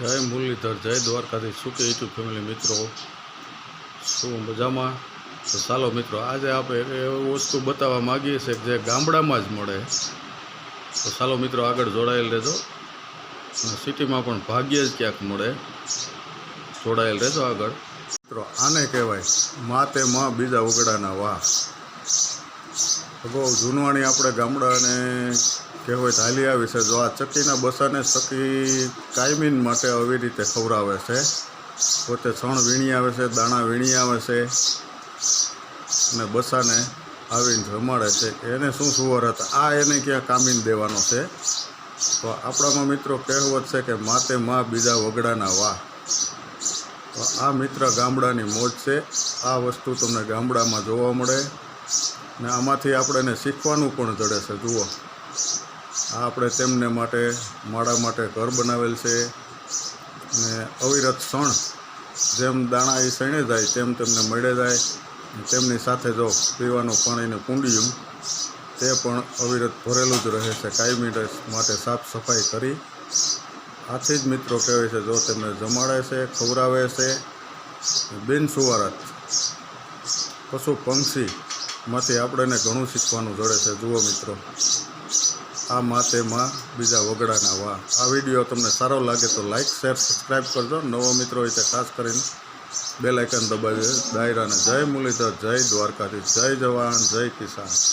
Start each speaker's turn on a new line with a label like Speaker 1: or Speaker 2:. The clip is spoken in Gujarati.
Speaker 1: જય મુરલીધર, જય દ્વારકાથી સુકે યુટ્યુબ ફેમિલી મિત્રો, શું મજામાં? તો ચાલો મિત્રો, આજે આપણે એવી વસ્તુ બતાવવા માગીએ છીએ કે જે ગામડામાં જ મળે. તો ચાલો મિત્રો, આગળ જોડાયેલ રહેજો. અને સિટીમાં પણ ભાગ્યે જ ક્યાંક મળે, જોડાયેલ રહેજો આગળ. મિત્રો, આને કહેવાય માતે માં બીજા વગડાના વાહ. બહુ જૂનવાણી આપણે ગામડાને કહેવત હાલી આવી છે. જો આ ચક્કીના બસાને ચક્કી કાયમીન માટે આવી રીતે ખવડાવે છે. પોતે છણ વીણી આવે છે, દાણા વીણી આવે છે અને બસાને આવીને રમાડે છે. એને શું સુવર હતા, આ એને ક્યાં કામીને દેવાનો છે. તો આપણામાં મિત્રો કહેવત છે કે માતે માં બીજા વગડાના વાહ. તો આ મિત્ર ગામડાની મોજ છે. આ વસ્તુ તમને ગામડામાં જોવા મળે ને આમાંથી આપણને શીખવાનું પણ જડે છે. જુઓ, આ આપણે તેમને માટે માળા માટે ઘર બનાવેલ છે ને અવિરત ક્ષણ જેમ દાણા એ સણે જાય તેમ તેમને મળે જાય. તેમની સાથે જો પીવાનું પાણીનું કુંડિયું તે પણ અવિરત ભરેલું જ રહે છે. કાયમી માટે સાફ સફાઈ કરી આથી જ મિત્રો કહેવાય છે, જો તેમને જમાડે છે, ખવડાવે છે. બિનસુવારત પશુ પંક્ષીમાંથી આપણને ઘણું શીખવાનું જડે છે. જુઓ મિત્રો, આ માતે માં બીજા વગડાના વાહ. આ વિડીયો તમને સારો લાગે તો લાઈક, શેર, સબસ્ક્રાઈબ કરજો. નવો મિત્રો હોય તે ખાસ કરીને બેલ આઇકન દબાવી દાયરાને. જય મુરલીધર, જય દ્વારકાધીશ, જય જવાન, જય કિસાન.